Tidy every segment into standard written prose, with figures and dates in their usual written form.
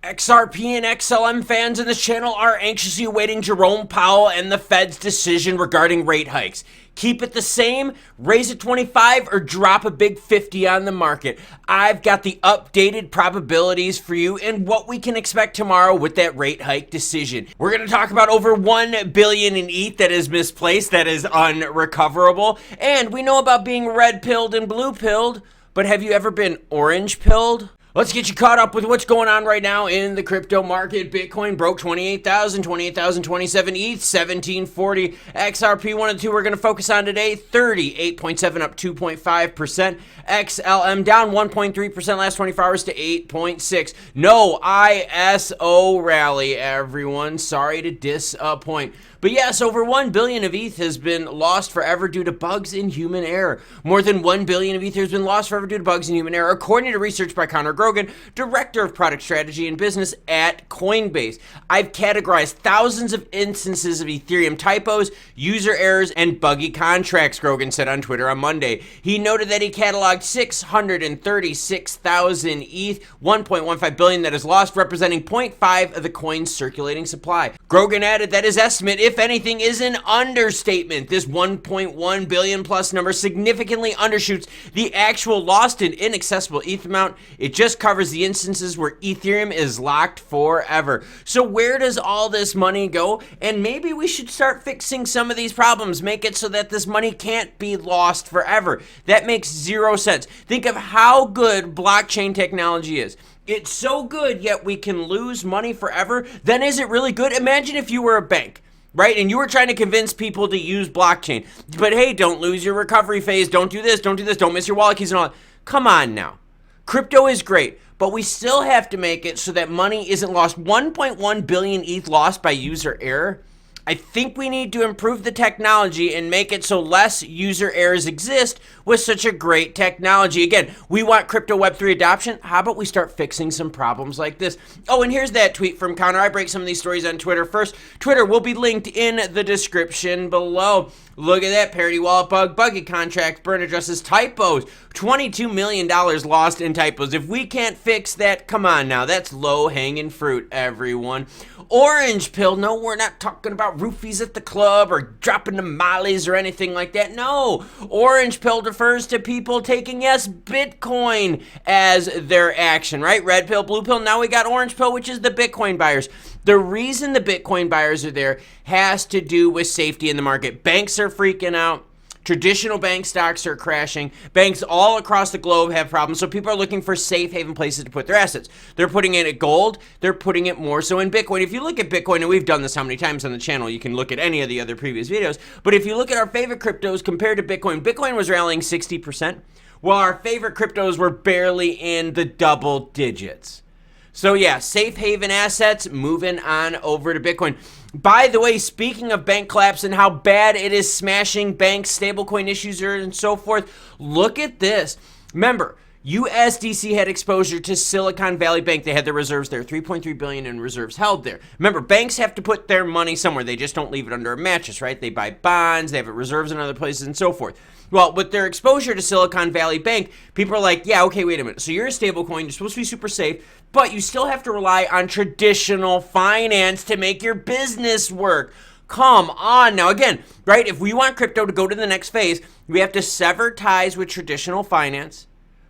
XRP and XLM fans in this channel are anxiously awaiting Jerome Powell and the Fed's decision regarding rate hikes. Keep it the same, raise it 25, or drop a big 50 on the market. I've got the updated probabilities for you and what we can expect tomorrow with that rate hike decision. We're going to talk about over 1 billion in ETH that is misplaced, that is unrecoverable. And we know about being red-pilled and blue-pilled, but have you ever been orange-pilled? Let's get you caught up with what's going on right now in the crypto market. Bitcoin broke 28,000, 28,027 ETH, 1740. XRP 1 and 2 we're going to focus on today. 38.7 up 2.5%. XLM down 1.3% last 24 hours to 8.6. No ISO rally, everyone. Sorry to disappoint. But yes, over 1 billion of ETH has been lost forever due to bugs in human error. More than 1 billion of ETH has been lost forever due to bugs in human error, according to research by Connor Grogan, Director of Product Strategy and Business at Coinbase. I've categorized thousands of instances of Ethereum typos, user errors, and buggy contracts, Grogan said on Twitter on Monday. He noted that he cataloged 636,000 ETH, 1.15 billion that is lost, representing 0.5 of the coin's circulating supply. Grogan added that his estimate, if anything, is an understatement. This 1.1 billion plus number significantly undershoots the actual lost and inaccessible ETH amount. It just covers the instances where Ethereum is locked forever. So where does all this money go? And maybe we should start fixing some of these problems. Make it so that this money can't be lost forever. That makes zero sense. Think of how good blockchain technology is. It's so good, yet we can lose money forever. Then is it really good? Imagine if you were a bank, right? And you were trying to convince people to use blockchain. But hey, don't lose your recovery phase. Don't do this. Don't do this. Don't miss your wallet keys and all that. Come on now. Crypto is great, but we still have to make it so that money isn't lost. 1.1 billion ETH lost by user error. I think we need to improve the technology and make it so less user errors exist with such a great technology. Again, we want crypto Web3 adoption. How about we start fixing some problems like this? Oh, and here's that tweet from Connor. I break some of these stories on Twitter first. Twitter will be linked in the description below. Look at that, parity wallet bug, buggy contracts, burn addresses, typos. $22 million lost in typos. If we can't fix that, come on now. That's low-hanging fruit, everyone. Orange pill. No, we're not talking about roofies at the club or dropping the mollies or anything like that. No. Orange pill refers to people taking, yes, Bitcoin as their action, right? Red pill, blue pill. Now we got orange pill, which is the Bitcoin buyers. The reason the Bitcoin buyers are there has to do with safety in the market. Banks are freaking out. Traditional bank stocks are crashing. Banks all across the globe have problems. So people are looking for safe haven places to put their assets. They're putting it at gold. They're putting it more so in Bitcoin. If you look at Bitcoin, and we've done this how many times on the channel, you can look at any of the other previous videos. But if you look at our favorite cryptos compared to Bitcoin, Bitcoin was rallying 60%, while our favorite cryptos were barely in the double digits. So yeah, safe haven assets, moving on over to Bitcoin. By the way, speaking of bank collapse and how bad it is smashing banks, stablecoin issues, and so forth, look at this. Remember, USDC had exposure to Silicon Valley Bank. They had their reserves there, 3.3 billion in reserves held there. Remember, banks have to put their money somewhere. They just don't leave it under a mattress, right? They buy bonds, they have reserves in other places, and so forth. Well, with their exposure to Silicon Valley Bank, people are like, yeah, okay, wait a minute. So you're a stablecoin, you're supposed to be super safe, but you still have to rely on traditional finance to make your business work. Come on now. Again, right, if we want crypto to go to the next phase, we have to sever ties with traditional finance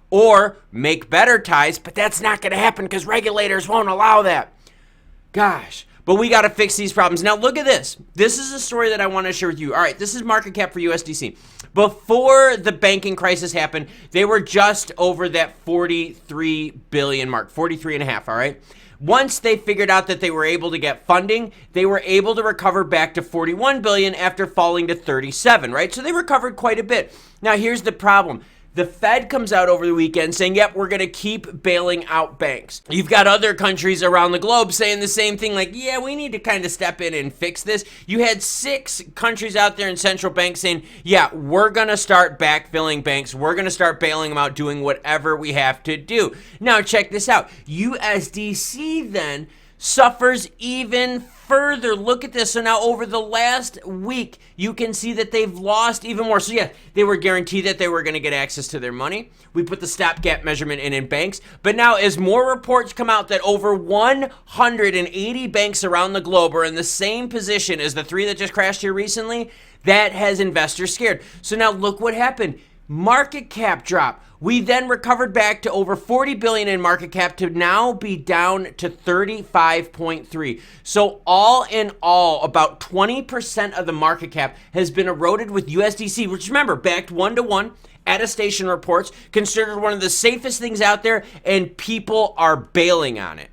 or make better ties, but that's not going to happen because regulators won't allow that. Gosh. But we got to fix these problems. Now, look at this. This is a story that I want to share with you. All right, this is market cap for USDC. Before the banking crisis happened, they were just over that 43 billion mark, 43 and a half, all right? Once they figured out that they were able to get funding, they were able to recover back to 41 billion after falling to 37, right? So they recovered quite a bit. Now, here's the problem. The Fed comes out over the weekend saying, yep, we're going to keep bailing out banks. You've got other countries around the globe saying the same thing, like, yeah, we need to kind of step in and fix this. You had 6 countries out there in central banks saying, yeah, we're going to start backfilling banks. We're going to start bailing them out, doing whatever we have to do. Now, check this out. USDC then suffers even further. Look at this. So now over the last week, you can see that they've lost even more. So yeah, they were guaranteed that they were going to get access to their money. We put the stopgap measurement in banks. But now as more reports come out that over 180 banks around the globe are in the same position as the 3 that just crashed here recently, that has investors scared. So now look what happened. Market cap drop. We then recovered back to over 40 billion in market cap to now be down to 35.3. So all in all, about 20% of the market cap has been eroded with USDC, which remember, backed 1-to-1, attestation reports, considered one of the safest things out there, and people are bailing on it.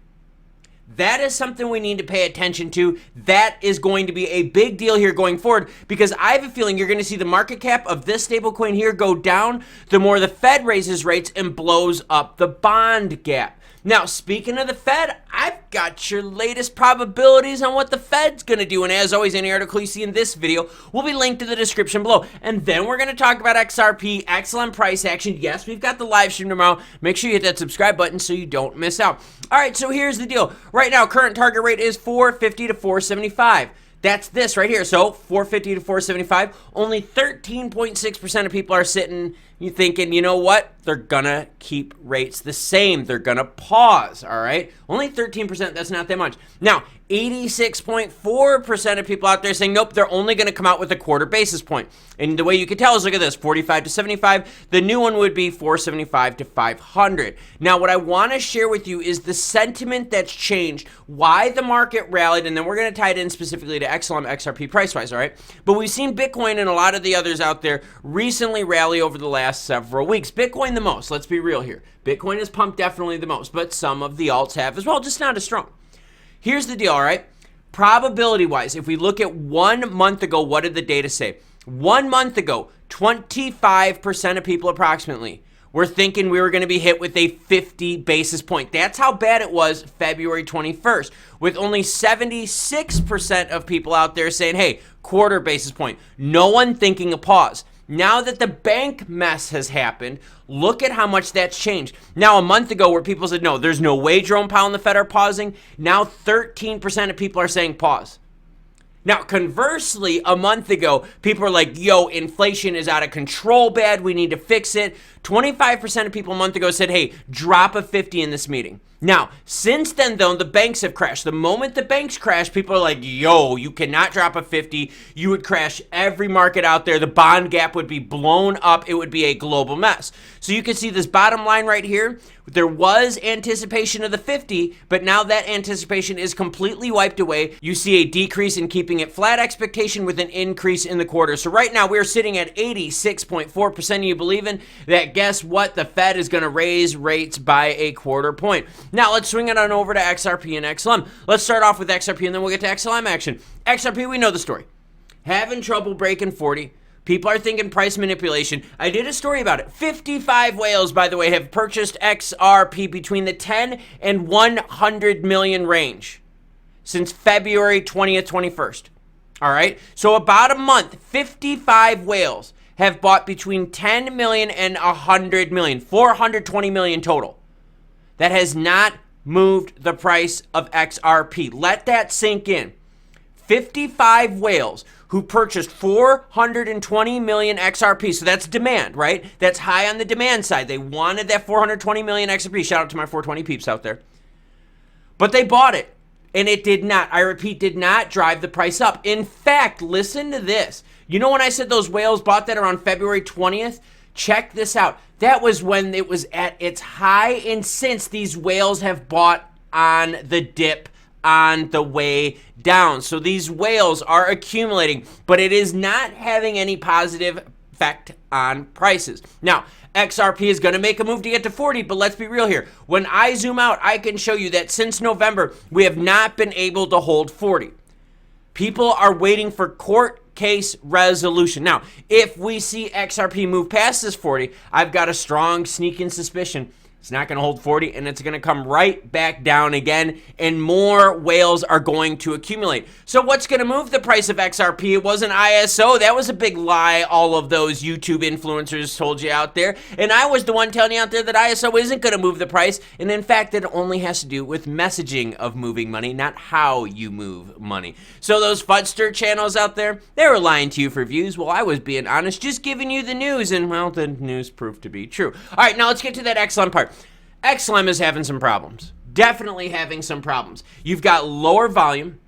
That is something we need to pay attention to. That is going to be a big deal here going forward, because I have a feeling you're going to see the market cap of this stablecoin here go down the more the Fed raises rates and blows up the bond gap. Now, speaking of the Fed, I've got your latest probabilities on what the Fed's going to do. And as always, any article you see in this video will be linked to the description below. And then we're going to talk about XRP, XLM price action. Yes, we've got the live stream tomorrow. Make sure you hit that subscribe button so you don't miss out. All right, so here's the deal. Right now, current target rate is 450 to 475. That's this right here. So 450 to 475. Only 13.6% of people are sitting thinking, you know what? They're gonna keep rates the same. They're gonna pause, all right? Only 13%, that's not that much. Now, 86.4% of people out there saying, nope, they're only gonna come out with a quarter basis point. And the way you can tell is, look at this, 45 to 75. The new one would be 475 to 500. Now, what I wanna share with you is the sentiment that's changed, why the market rallied, and then we're gonna tie it in specifically to XLM, XRP price-wise, all right? But we've seen Bitcoin and a lot of the others out there recently rally over the last several weeks. Bitcoin the most, let's be real here. Bitcoin has pumped definitely the most, but some of the alts have as well, just not as strong. Here's the deal, all right? Probability-wise, if we look at 1 month ago, what did the data say? 1 month ago, 25% of people approximately were thinking we were going to be hit with a 50 basis point. That's how bad it was February 21st, with only 76% of people out there saying, hey, quarter basis point. No one thinking a pause. Now that the bank mess has happened, look at how much that's changed. Now, a month ago where people said, no, there's no way Jerome Powell and the Fed are pausing, now 13% of people are saying pause. Now, conversely, a month ago, people were like, yo, inflation is out of control bad, we need to fix it. 25% of people a month ago said, hey, drop a 50 in this meeting. Now, since then, though, the banks have crashed. The moment the banks crash, people are like, yo, you cannot drop a 50. You would crash every market out there. The bond gap would be blown up. It would be a global mess. So you can see this bottom line right here. There was anticipation of the 50, but now that anticipation is completely wiped away. You see a decrease in keeping it flat expectation with an increase in the quarter. So right now, we're sitting at 86.4% of you believing that, guess what? The Fed is going to raise rates by a quarter point. Now, let's swing it on over to XRP and XLM. Let's start off with XRP, and then we'll get to XLM action. XRP, we know the story. Having trouble breaking 40. People are thinking price manipulation. I did a story about it. 55 whales, by the way, have purchased XRP between the 10 and 100 million range since February 20th, 21st. All right? So about a month, 55 whales have bought between 10 million and 100 million, 420 million total. That has not moved the price of XRP. Let that sink in. 55 whales who purchased 420 million XRP. So that's demand, right? That's high on the demand side. They wanted that 420 million XRP. Shout out to my 420 peeps out there. But they bought it, and it did not, I repeat, did not drive the price up. In fact, listen to this. You know when I said those whales bought that around February 20th? Check this out. That was when it was at its high, and since these whales have bought on the dip on the way down. So these whales are accumulating, but it is not having any positive effect on prices. Now, XRP is going to make a move to get to 40, but let's be real here. When I zoom out, I can show you that since November, we have not been able to hold 40. People are waiting for court case resolution. Now, if we see XRP move past this 40, I've got a strong sneaking suspicion It's not going to hold 40, and it's going to come right back down again, and more whales are going to accumulate. So what's going to move the price of XRP? It wasn't ISO. That was a big lie all of those YouTube influencers told you out there. And I was the one telling you out there that ISO isn't going to move the price. And in fact, it only has to do with messaging of moving money, not how you move money. So those fudster channels out there, they were lying to you for views. Well, I was being honest, just giving you the news, and well, the news proved to be true. All right, now let's get to that XLM part. XLM is having some problems. Definitely having some problems. You've got lower volume,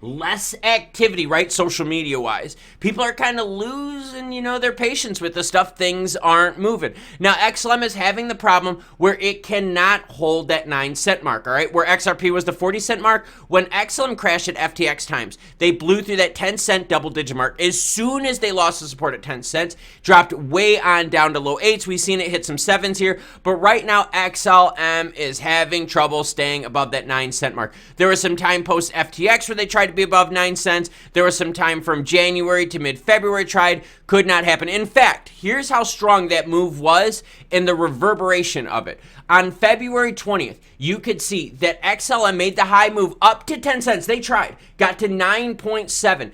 less activity, right? Social media wise. People are kind of losing, their patience with the stuff. Things aren't moving. Now, XLM is having the problem where it cannot hold that 9-cent mark, all right? Where XRP was the 40-cent mark. When XLM crashed at FTX times, they blew through that 10-cent double-digit mark. As soon as they lost the support at 10 cents, dropped way on down to low 8s. We've seen it hit some 7s here. But right now, XLM is having trouble staying above that 9-cent mark. There was some time post FTX where they tried to be above 9 cents. There was some time from January to mid-February tried, could not happen. In fact, here's how strong that move was and the reverberation of it. On February 20th, you could see that XLM made the high move up to 10 cents. They tried, got to 9.7,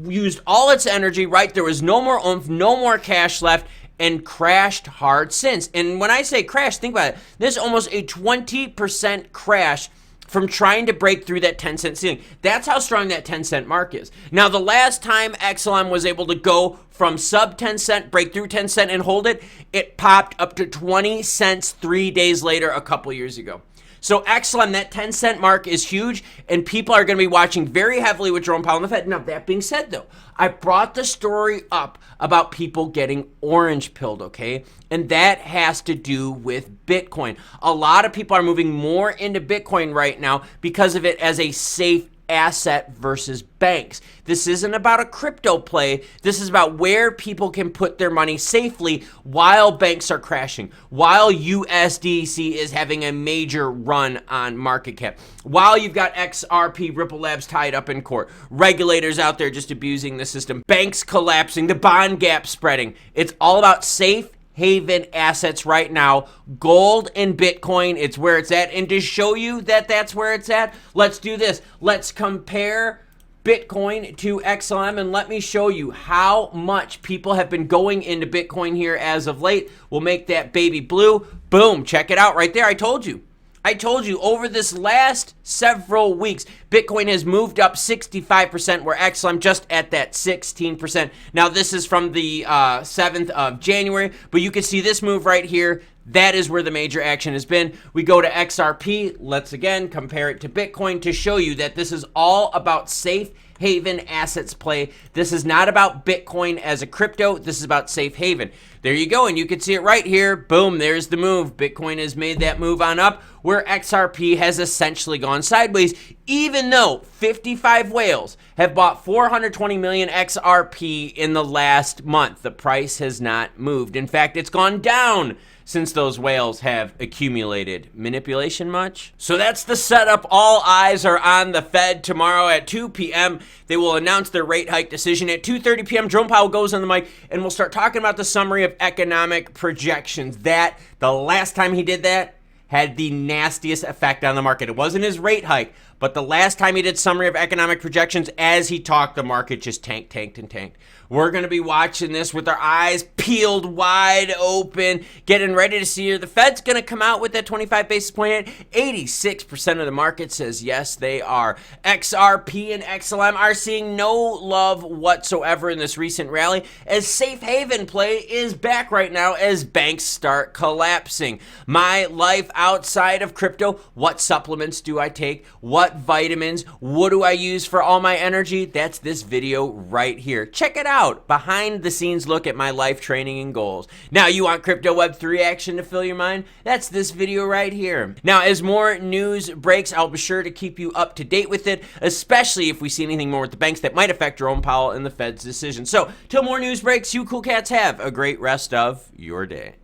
used all its energy, right? There was no more oomph, no more cash left, and crashed hard since. And when I say crash, think about it. This is almost a 20% crash from trying to break through that 10-cent ceiling. That's how strong that 10-cent mark is. Now, the last time XLM was able to go from sub 10 cent, break through 10 cent and hold it, it popped up to 20 cents 3 days later a couple years ago. So XLM, that 10-cent mark is huge, and people are going to be watching very heavily with Jerome Powell and the Fed. Now, that being said, though, I brought the story up about people getting orange pilled, okay? And that has to do with Bitcoin. A lot of people are moving more into Bitcoin right now because of it as a safe asset versus banks. This isn't about a crypto play. This is about where people can put their money safely while banks are crashing, while USDC is having a major run on market cap, while you've got XRP, Ripple Labs tied up in court, regulators out there just abusing the system, banks collapsing, the bond gap spreading. It's all about safe haven assets right now. Gold and Bitcoin, it's where it's at. And to show you that that's where it's at, let's do this. Let's compare Bitcoin to XLM, and let me show you how much people have been going into Bitcoin here as of late. We'll make that baby blue. Boom, check it out right there. I told you over this last several weeks, Bitcoin has moved up 65%, where XLM just at that 16%. Now, this is from the 7th of January, but you can see this move right here. That is where the major action has been. We go to XRP. Let's again compare it to Bitcoin to show you that this is all about safe haven assets play. This is not about Bitcoin as a crypto. This is about safe haven. There you go, and you can see it right here. Boom, there's the move. Bitcoin has made that move on up, where XRP has essentially gone sideways, even though 55 whales have bought 420 million XRP in the last month. The price has not moved. In fact, it's gone down since those whales have accumulated. Manipulation much? So that's the setup. All eyes are on the Fed tomorrow at 2 p.m. They will announce their rate hike decision. At 2:30 p.m., Jerome Powell goes on the mic, and we'll start talking about the summary of economic projections. That, the last time he did that, had the nastiest effect on the market. It wasn't his rate hike, but the last time he did summary of economic projections, as he talked, the market just tanked. We're going to be watching this with our eyes peeled wide open, getting ready to see here. The Fed's going to come out with that 25 basis point hit. 86% of the market says yes, they are. XRP and XLM are seeing no love whatsoever in this recent rally, as safe haven play is back right now as banks start collapsing. My life outside of crypto, what supplements do I take? What vitamins? What do I use for all my energy? That's this video right here. Check it out. Behind the scenes look at my life training and goals. Now, you want crypto Web3 action to fill your mind? That's this video right here. Now, as more news breaks, I'll be sure to keep you up to date with it, especially if we see anything more with the banks that might affect Jerome Powell and the Fed's decision. So, till more news breaks, you cool cats have a great rest of your day.